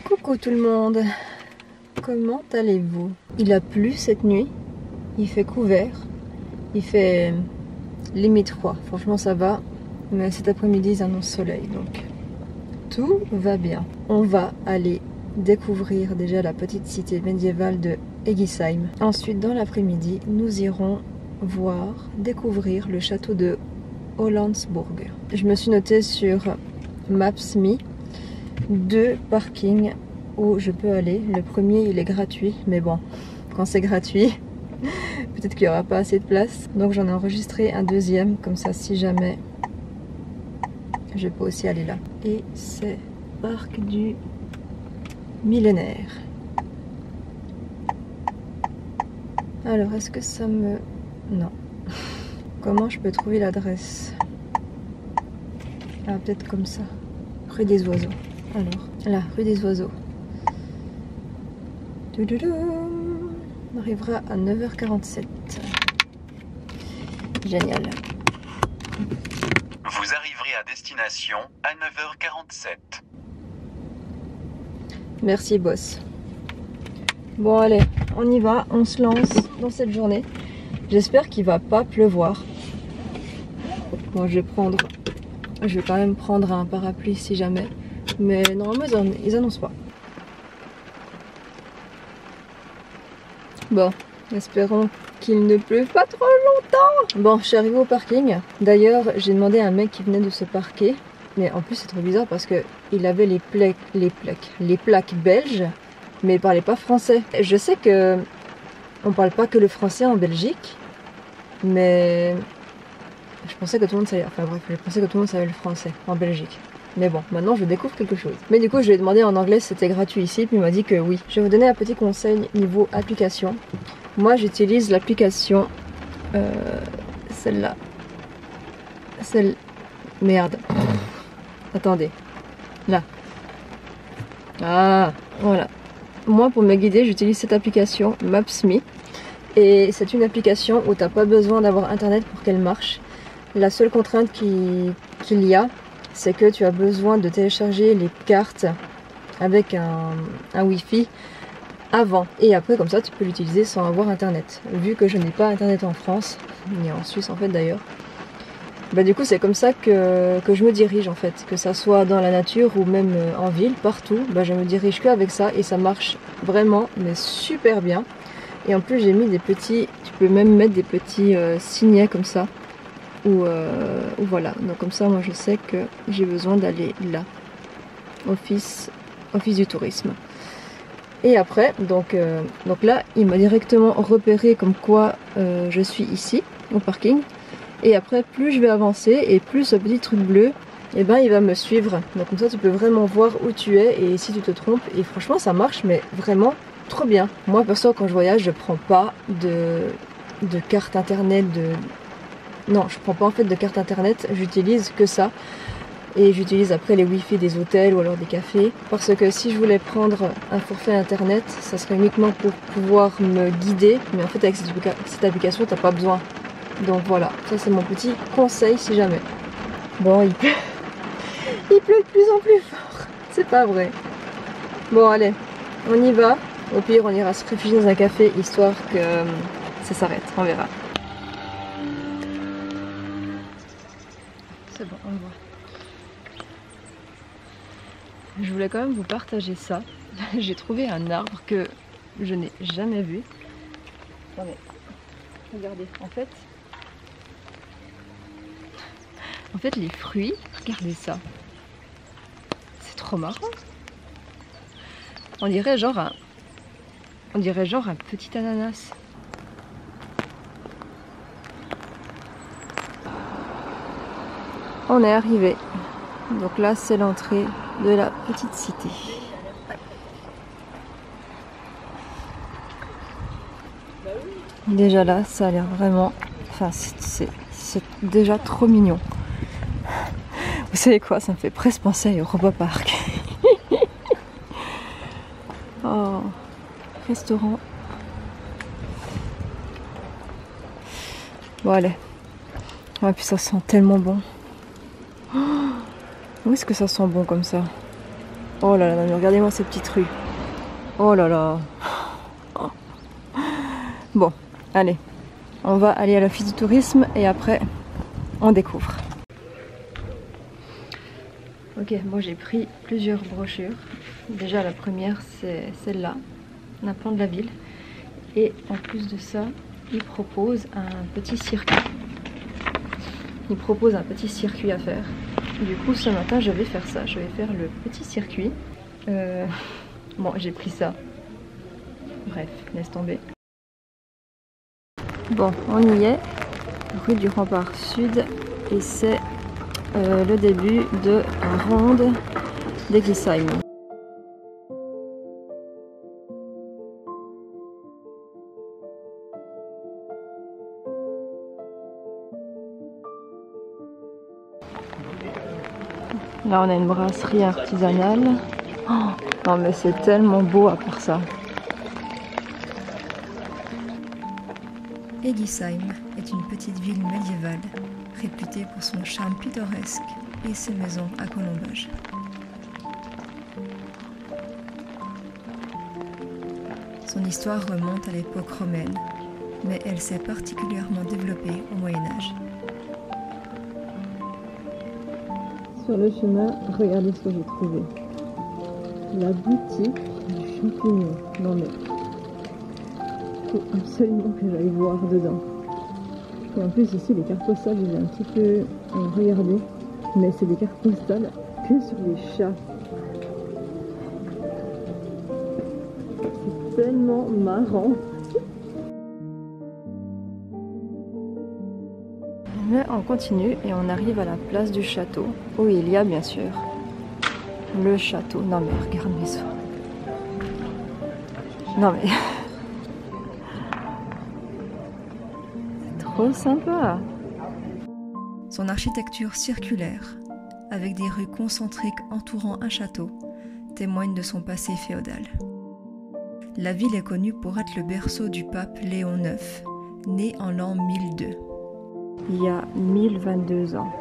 Coucou tout le monde, comment allez-vous? Il a plu cette nuit, il fait couvert, il fait limite froid, franchement ça va, mais cet après-midi ils annoncent soleil, donc tout va bien. On va aller découvrir déjà la petite cité médiévale de Egisheim. Ensuite dans l'après-midi, nous irons découvrir le château de Hollandsburg. Je me suis notée sur Maps.me 2 parkings où je peux aller. Le premier il est gratuit, mais bon, quand c'est gratuit, peut-être qu'il n'y aura pas assez de place. Donc j'en ai enregistré un deuxième, comme ça si jamais je peux aussi aller là. Et c'est parc du millénaire. Alors est-ce que ça me... Non. Comment je peux trouver l'adresse? Ah, peut-être comme ça. Rue des Oiseaux. Alors, là, rue des Oiseaux. On arrivera à 9h47. Génial. Vous arriverez à destination à 9h47. Merci, boss. Bon, allez, on y va. On se lance dans cette journée. J'espère qu'il va pas pleuvoir. Bon, je vais quand même prendre un parapluie si jamais. Mais normalement, ils annoncent pas. Bon, espérons qu'il ne pleuve pas trop longtemps. Bon, je suis arrivée au parking. D'ailleurs, j'ai demandé à un mec qui venait de se parquer. Mais en plus, c'est trop bizarre parce que il avait les plaques belges, mais il parlait pas français. Je sais que on parle pas que le français en Belgique, mais je pensais que tout le monde savait. Enfin bref, je pensais que tout le monde savait le français en Belgique. Mais bon, maintenant je découvre quelque chose. Mais du coup, je lui ai demandé en anglais si c'était gratuit ici, puis il m'a dit que oui. Je vais vous donner un petit conseil niveau application. Moi, j'utilise l'application... celle-là. Merde. Attendez. Là. Ah, voilà. Moi, pour me guider, j'utilise cette application Maps.me. Et c'est une application où tu n'as pas besoin d'avoir internet pour qu'elle marche. La seule contrainte qu'il y a, c'est que tu as besoin de télécharger les cartes avec un Wi-Fi avant. Et après, comme ça, tu peux l'utiliser sans avoir internet. Vu que je n'ai pas internet en France, ni en Suisse en fait d'ailleurs, bah du coup c'est comme ça que je me dirige en fait. Que ça soit dans la nature ou même en ville, partout, bah, je me dirige qu'avec ça et ça marche vraiment, mais super bien. Et en plus j'ai mis des petits, tu peux même mettre des petits signets comme ça. Ou voilà, donc comme ça moi je sais que j'ai besoin d'aller là, office du tourisme. Et après donc là il m'a directement repéré comme quoi je suis ici au parking. Et après plus je vais avancer et plus ce petit truc bleu, et ben il va me suivre. Donc comme ça tu peux vraiment voir où tu es et si tu te trompes. Et franchement ça marche mais vraiment trop bien. Moi perso quand je voyage je prends pas de carte internet, non, je prends pas en fait de carte internet, j'utilise que ça. Et j'utilise après les wifi des hôtels ou alors des cafés. Parce que si je voulais prendre un forfait internet, ça serait uniquement pour pouvoir me guider. Mais en fait avec cette application, t'as pas besoin. Donc voilà, ça c'est mon petit conseil si jamais. Bon, il pleut de plus en plus fort. C'est pas vrai. Bon allez, on y va. Au pire, on ira se réfugier dans un café histoire que ça s'arrête. On verra. C'est bon, on voit. Je voulais quand même vous partager ça. J'ai trouvé un arbre que je n'ai jamais vu. Attendez, regardez, en fait les fruits, regardez ça. C'est trop marrant. On dirait genre un petit ananas. On est arrivé. Donc là, c'est l'entrée de la petite cité. Déjà là, ça a l'air vraiment... Enfin, c'est déjà trop mignon. Vous savez quoi? Ça me fait presque penser à Europa Park. Oh, restaurant. Bon, allez. Ouais, puis ça sent tellement bon. Où est-ce que ça sent bon comme ça? Oh là là, non, mais regardez-moi ces petites rues. Oh là là. Bon, allez. On va aller à l'office du tourisme et après, on découvre. Ok, moi j'ai pris plusieurs brochures. Déjà la première c'est celle-là, un plan de la ville. Et en plus de ça, il propose un petit circuit. Il propose un petit circuit à faire. Du coup ce matin je vais faire ça, je vais faire le petit circuit. Bon, j'ai pris ça. Bref, laisse tomber. Bon, on y est, rue du Rempart Sud, et c'est le début de la ronde d'Egglisheim. Là, on a une brasserie artisanale. Oh, non, mais c'est tellement beau à part ça. Egglisheim est une petite ville médiévale réputée pour son charme pittoresque et ses maisons à colombage. Son histoire remonte à l'époque romaine, mais elle s'est particulièrement développée au Moyen-Âge. Sur le chemin, regardez ce que j'ai trouvé. La boutique du champignon. Non mais, il faut absolument que j'aille voir dedans. Et en plus ici les cartes postales, j'ai un petit peu regardé, mais c'est des cartes postales que sur les chats. C'est tellement marrant. Mais on continue et on arrive à la place du château, où il y a bien sûr le château. Non mais regarde mes soins. Non mais... c'est trop sympa. Son architecture circulaire, avec des rues concentriques entourant un château, témoigne de son passé féodal. La ville est connue pour être le berceau du pape Léon IX, né en l'an 1002. Il y a 1022 ans.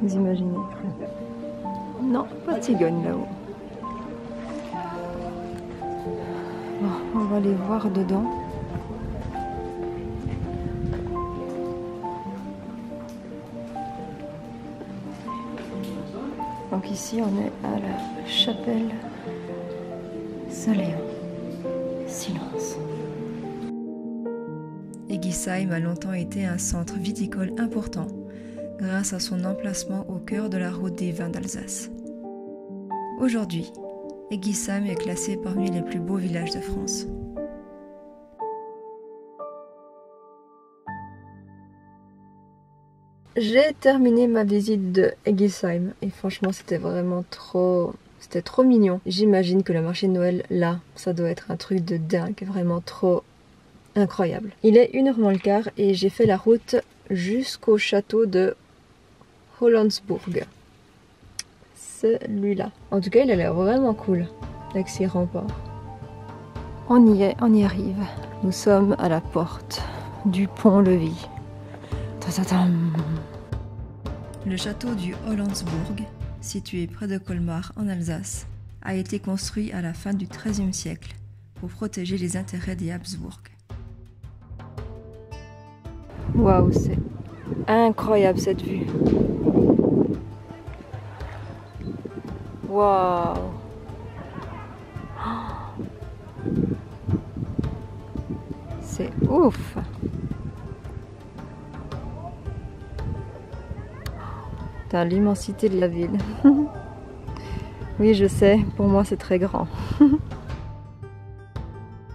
Vous imaginez? Non, pas de cigogne là-haut. Bon, on va aller voir dedans. Donc ici on est à la chapelle Saint-Léon. Silence. Egglisheim a longtemps été un centre viticole important grâce à son emplacement au cœur de la route des vins d'Alsace. Aujourd'hui, Egglisheim est classé parmi les plus beaux villages de France. J'ai terminé ma visite de Egglisheim et franchement c'était vraiment trop... C'était trop mignon. J'imagine que le marché de Noël là, ça doit être un truc de dingue, vraiment trop incroyable. Il est 1h moins le quart et j'ai fait la route jusqu'au château de Hollandsburg. Celui-là. En tout cas, il a l'air vraiment cool avec ses remparts. On y est, on y arrive. Nous sommes à la porte du pont-levis. Ta-ta-tam. Le château du Hollandsburg, situé près de Colmar en Alsace, a été construit à la fin du XIIIe siècle pour protéger les intérêts des Habsbourg. Waouh, c'est incroyable cette vue. Waouh. C'est ouf. T'as l'immensité de la ville. Oui, je sais, pour moi c'est très grand.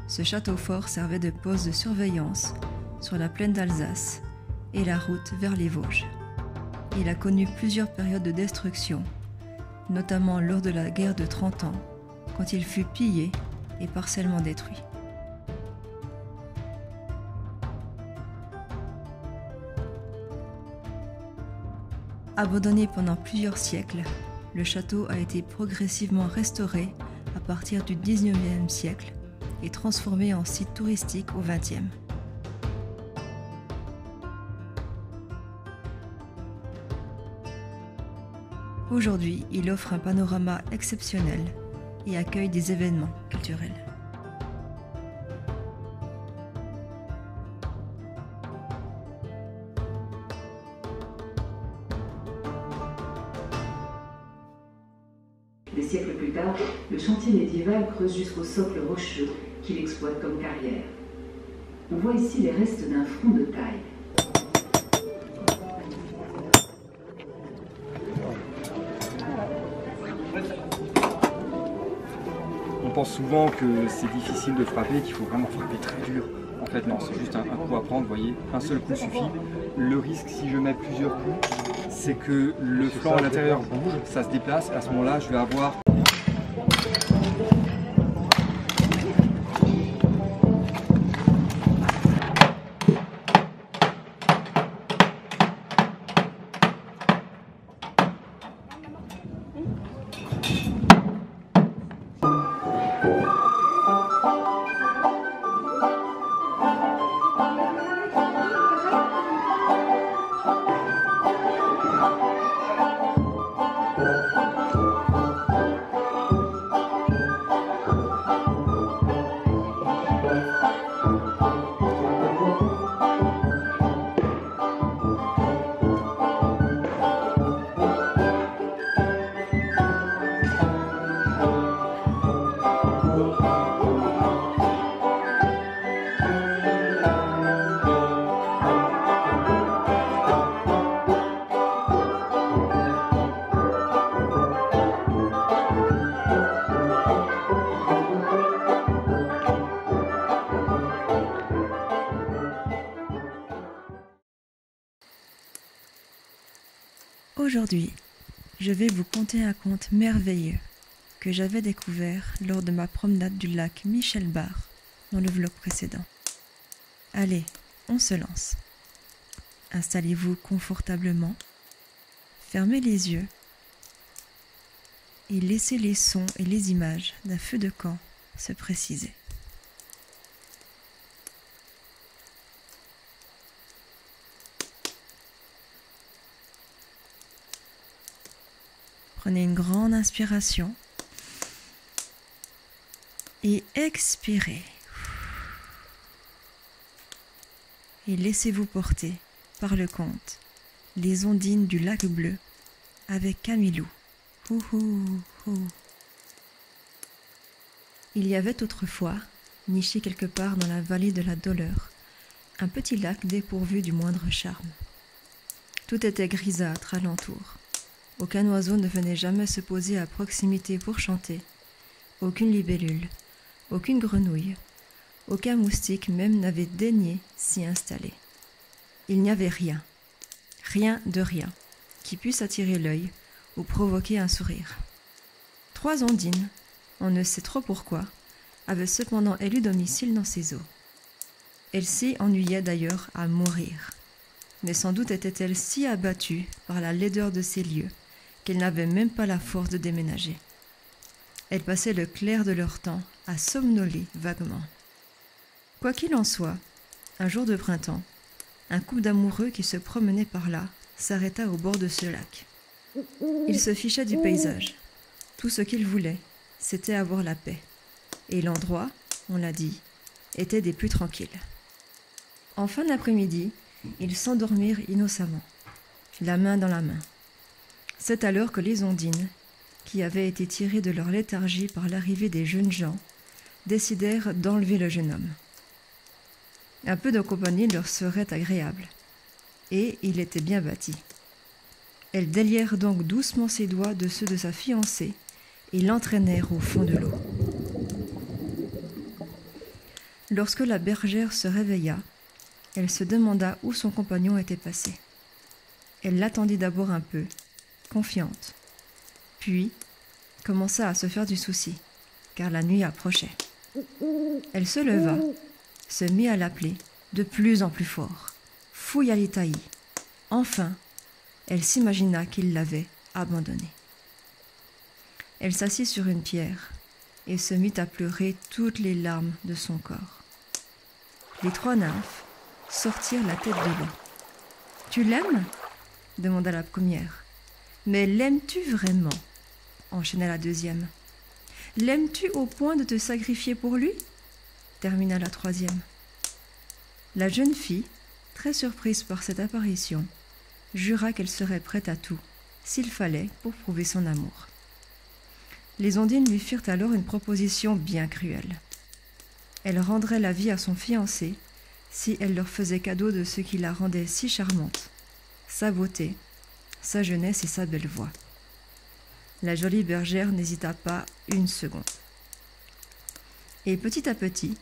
Ce château fort servait de poste de surveillance sur la plaine d'Alsace et la route vers les Vosges. Il a connu plusieurs périodes de destruction, notamment lors de la guerre de 30 ans, quand il fut pillé et partiellement détruit. Abandonné pendant plusieurs siècles, le château a été progressivement restauré à partir du XIXe siècle et transformé en site touristique au XXe. Aujourd'hui, il offre un panorama exceptionnel et accueille des événements culturels. Des siècles plus tard, le chantier médiéval creuse jusqu'au socle rocheux qu'il exploite comme carrière. On voit ici les restes d'un front de taille. On pense souvent que c'est difficile de frapper, qu'il faut vraiment frapper très dur. En fait non, c'est juste un coup à prendre, vous voyez, un seul coup suffit. Le risque si je mets plusieurs coups, c'est que le flanc à l'intérieur bouge, ça se déplace, et à ce moment-là je vais avoir... Aujourd'hui, je vais vous conter un conte merveilleux que j'avais découvert lors de ma promenade du lac Michel Bar dans le vlog précédent. Allez, on se lance. Installez-vous confortablement, fermez les yeux et laissez les sons et les images d'un feu de camp se préciser. Prenez une grande inspiration et expirez. Et laissez-vous porter par le conte Les ondines du lac bleu avec Camilou. Il y avait autrefois, niché quelque part dans la vallée de la Dolleur, un petit lac dépourvu du moindre charme. Tout était grisâtre alentour. Aucun oiseau ne venait jamais se poser à proximité pour chanter. Aucune libellule, aucune grenouille, aucun moustique même n'avait daigné s'y installer. Il n'y avait rien, rien de rien, qui puisse attirer l'œil ou provoquer un sourire. 3 ondines, on ne sait trop pourquoi, avaient cependant élu domicile dans ces eaux. Elles s'y ennuyaient d'ailleurs à mourir, mais sans doute étaient-elles si abattues par la laideur de ces lieux qu'elles n'avaient même pas la force de déménager. Elles passaient le clair de leur temps à somnoler vaguement. Quoi qu'il en soit, un jour de printemps, un couple d'amoureux qui se promenait par là s'arrêta au bord de ce lac. Ils se fichaient du paysage. Tout ce qu'ils voulaient, c'était avoir la paix. Et l'endroit, on l'a dit, était des plus tranquilles. En fin d'après-midi, ils s'endormirent innocemment, la main dans la main. C'est alors que les ondines, qui avaient été tirées de leur léthargie par l'arrivée des jeunes gens, décidèrent d'enlever le jeune homme. Un peu de compagnie leur serait agréable, et il était bien bâti. Elles délièrent donc doucement ses doigts de ceux de sa fiancée et l'entraînèrent au fond de l'eau. Lorsque la bergère se réveilla, elle se demanda où son compagnon était passé. Elle l'attendit d'abord un peu, confiante, puis commença à se faire du souci, car la nuit approchait. Elle se leva, se mit à l'appeler de plus en plus fort. Fouillali-taï. Enfin, elle s'imagina qu'il l'avait abandonnée. Elle s'assit sur une pierre et se mit à pleurer toutes les larmes de son corps. Les 3 nymphes sortirent la tête de l'eau. « Tu l'aimes » demanda la première. Mais l'aimes-tu vraiment? Enchaîna la deuxième. L'aimes-tu au point de te sacrifier pour lui? Termina la troisième. La jeune fille, très surprise par cette apparition, jura qu'elle serait prête à tout, s'il fallait, pour prouver son amour. Les Ondines lui firent alors une proposition bien cruelle. Elle rendrait la vie à son fiancé si elle leur faisait cadeau de ce qui la rendait si charmante, sa beauté, sa jeunesse et sa belle voix. La jolie bergère n'hésita pas une seconde. Et petit à petit,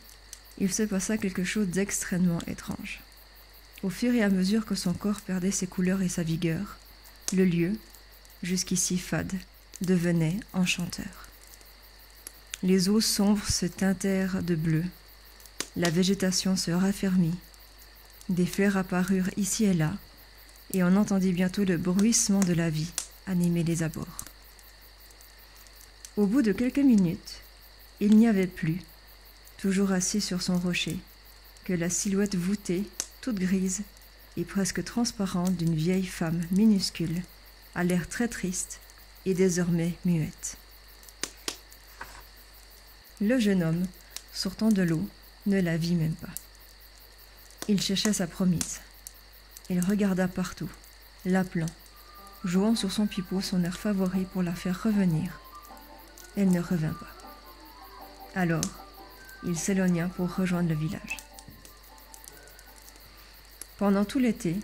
il se passa quelque chose d'extrêmement étrange. Au fur et à mesure que son corps perdait ses couleurs et sa vigueur, le lieu, jusqu'ici fade, devenait enchanteur. Les eaux sombres se teintèrent de bleu, la végétation se raffermit, des fleurs apparurent ici et là, et on entendit bientôt le bruissement de la vie animer les abords. Au bout de quelques minutes, il n'y avait plus, toujours assis sur son rocher, que la silhouette voûtée, toute grise et presque transparente d'une vieille femme minuscule, à l'air très triste et désormais muette. Le jeune homme, sortant de l'eau, ne la vit même pas. Il cherchait sa promise. Il regarda partout, l'appelant, jouant sur son pipeau son air favori pour la faire revenir. Elle ne revint pas. Alors, il s'éloigna pour rejoindre le village. Pendant tout l'été,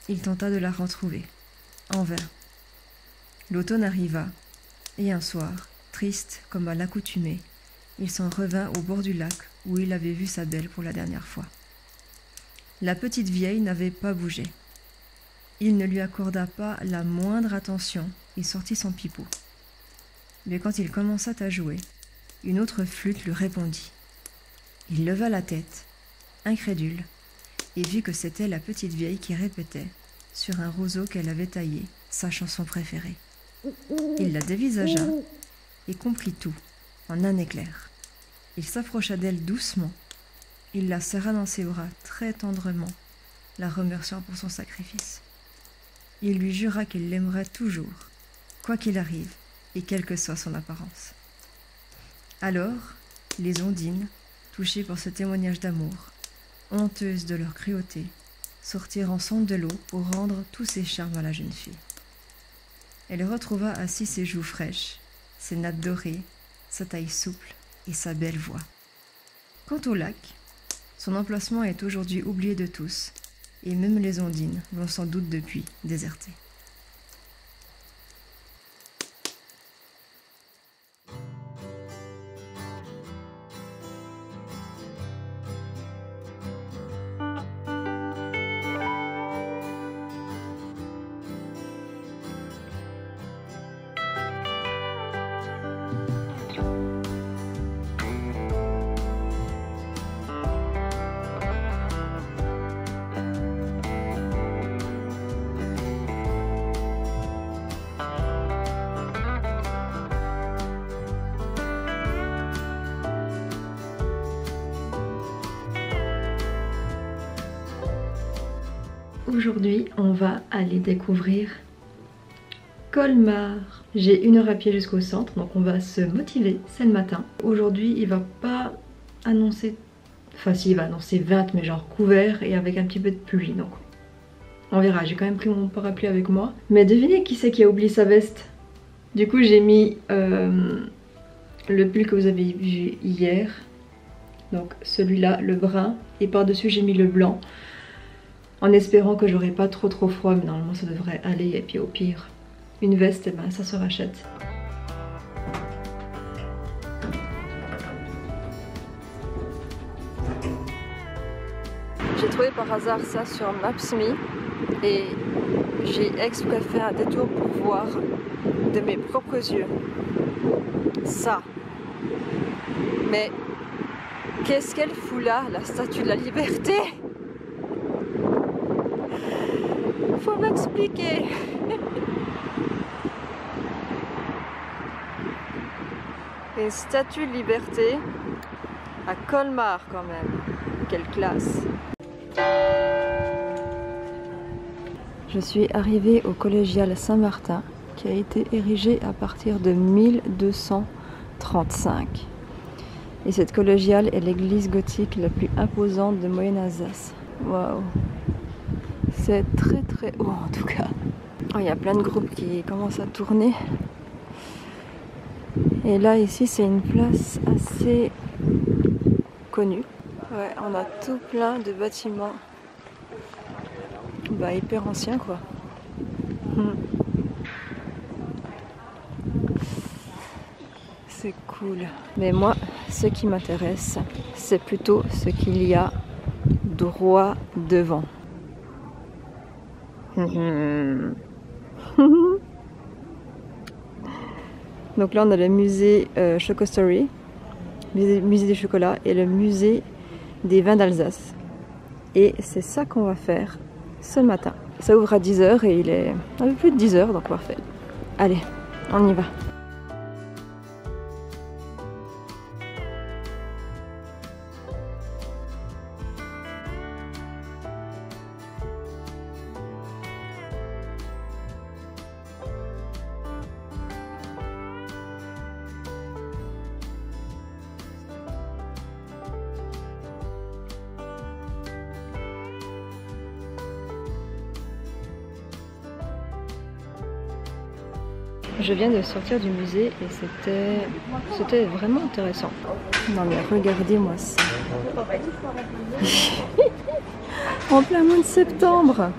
il tenta de la retrouver, en vain. L'automne arriva, et un soir, triste comme à l'accoutumée, il s'en revint au bord du lac où il avait vu sa belle pour la dernière fois. La petite vieille n'avait pas bougé. Il ne lui accorda pas la moindre attention et sortit son pipeau. Mais quand il commença à jouer, une autre flûte lui répondit. Il leva la tête, incrédule, et vit que c'était la petite vieille qui répétait, sur un roseau qu'elle avait taillé, sa chanson préférée. Il la dévisagea et comprit tout, en un éclair. Il s'approcha d'elle doucement, il la serra dans ses bras très tendrement, la remerciant pour son sacrifice. Il lui jura qu'il l'aimerait toujours, quoi qu'il arrive, et quelle que soit son apparence. Alors, les Ondines, touchées par ce témoignage d'amour, honteuses de leur cruauté, sortirent ensemble de l'eau pour rendre tous ses charmes à la jeune fille. Elle retrouva ainsi ses joues fraîches, ses nattes dorées, sa taille souple et sa belle voix. Quant au lac, son emplacement est aujourd'hui oublié de tous, et même les Ondines l'ont sans doute depuis déserté. Aujourd'hui, on va aller découvrir Colmar. J'ai 1 heure à pied jusqu'au centre, donc on va se motiver, c'est le matin. Aujourd'hui, il va pas annoncer, enfin si, il va annoncer 20, mais genre couvert et avec un petit peu de pluie, donc on verra. J'ai quand même pris mon parapluie avec moi. Mais devinez qui c'est qui a oublié sa veste? Du coup, j'ai mis le pull que vous avez vu hier, donc celui-là, le brun, et par-dessus j'ai mis le blanc. En espérant que j'aurai pas trop froid, mais normalement ça devrait aller, et puis au pire, une veste, et ben ça se rachète. J'ai trouvé par hasard ça sur Maps.me et j'ai exprès fait un détour pour voir de mes propres yeux ça. Mais qu'est-ce qu'elle fout là, la statue de la liberté? Faut m'expliquer. Une statue de liberté à Colmar quand même. Quelle classe. Je suis arrivée au collégial Saint-Martin qui a été érigée à partir de 1235. Et cette collégiale est l'église gothique la plus imposante de Moyenne-Alsace. Waouh! C'est très très haut en tout cas. Il y a plein de groupes qui commencent à tourner. Et là ici c'est une place assez connue. Ouais, on a tout plein de bâtiments hyper anciens quoi. C'est cool. Mais moi, ce qui m'intéresse, c'est plutôt ce qu'il y a droit devant. Donc là, on a le musée Choco Story, musée des chocolats et le musée des vins d'Alsace. Et c'est ça qu'on va faire ce matin. Ça ouvre à 10h et il est un peu plus de 10h, donc parfait. Allez, on y va. Je viens de sortir du musée et c'était vraiment intéressant. Non mais regardez-moi ça. En plein mois de septembre.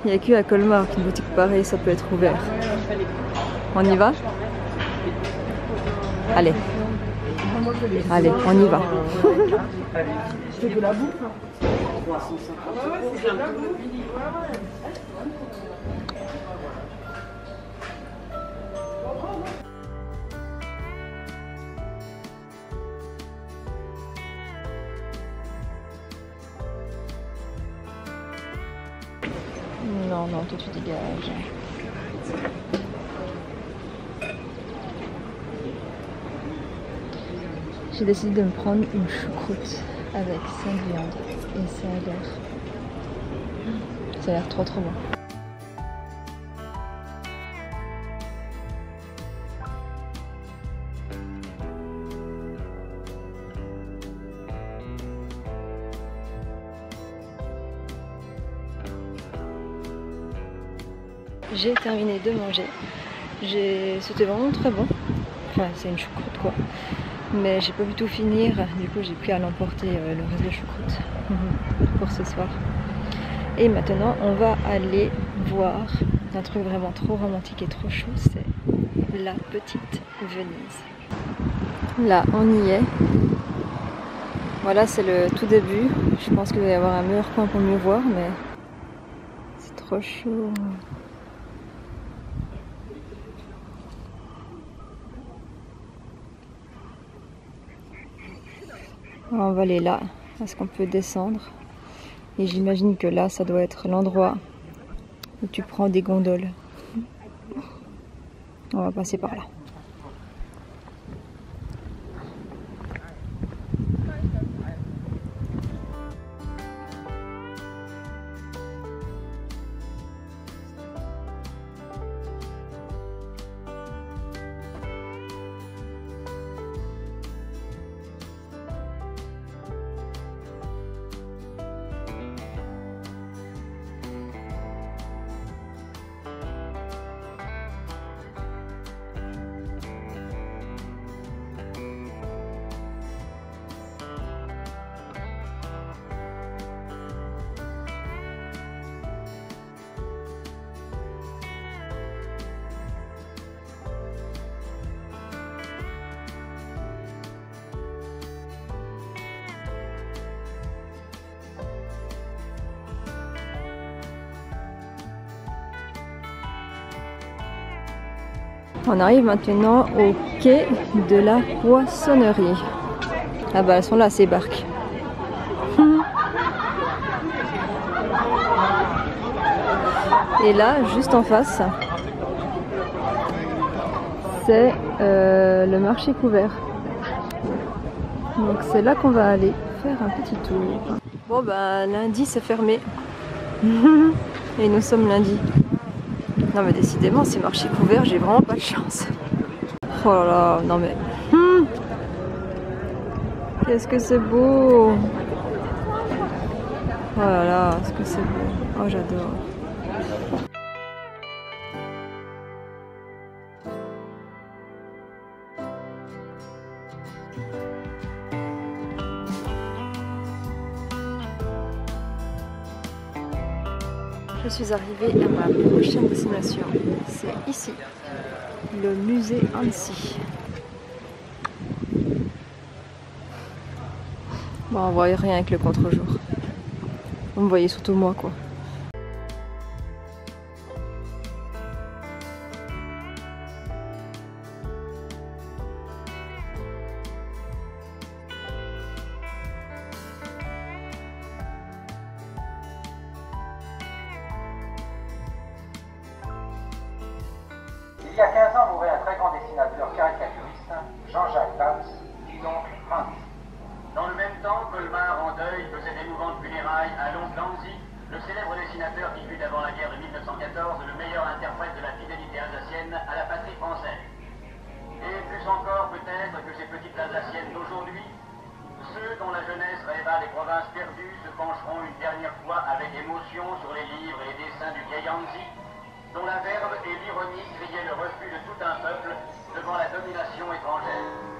Il n'y a que à Colmar qu'une boutique pareille ça peut être ouvert. On y va? Allez. Allez, on y va. C'est de la bouffe. Non, non, toi tu dégages. J'ai décidé de me prendre une choucroute avec 5 viandes et ça a l'air trop bon. J'ai terminé de manger. C'était vraiment très bon. Enfin, c'est une choucroute quoi. Mais j'ai pas pu tout finir. Du coup, j'ai pris à l'emporter le reste de choucroute pour ce soir. Et maintenant, on va aller voir un truc vraiment trop romantique et trop chou. C'est la petite Venise. Là, on y est. Voilà, c'est le tout début. Je pense qu'il va y avoir un meilleur coin pour mieux voir, mais c'est trop chaud. On va aller là, est-ce qu'on peut descendre? Et j'imagine que là, ça doit être l'endroit où tu prends des gondoles. On va passer par là. On arrive maintenant au quai de la poissonnerie. Ah bah elles sont là ces barques. Et là, juste en face, c'est le marché couvert. Donc c'est là qu'on va aller faire un petit tour. Bon bah lundi c'est fermé. Et nous sommes lundi. Non mais décidément, ces marchés couverts, j'ai vraiment pas de chance. Oh là là, non mais... Qu'est-ce que c'est beau! Oh là là, est-ce que c'est beau! Oh, j'adore! Je suis arrivée à ma prochaine destination. C'est ici, le musée Annecy. Bon, on voit rien avec le contre-jour. Vous me voyez surtout moi, quoi. Il y a 15 ans mourait un très grand dessinateur caricaturiste, Jean-Jacques Valls, dit donc Hans. Dans le même temps, Colmar en deuil faisait d'émouvantes funérailles à Lons-Danzig, le célèbre dessinateur qui fut avant la guerre de 1914 le meilleur interprète de la fidélité alsacienne à la patrie française. Et plus encore peut-être que ces petites alsaciennes d'aujourd'hui, ceux dont la jeunesse rêva des provinces perdues se pencheront une dernière fois avec émotion sur les livres et les dessins du vieil Hansi, dont la verve et l'ironie criaient le refus de tout un peuple devant la domination étrangère.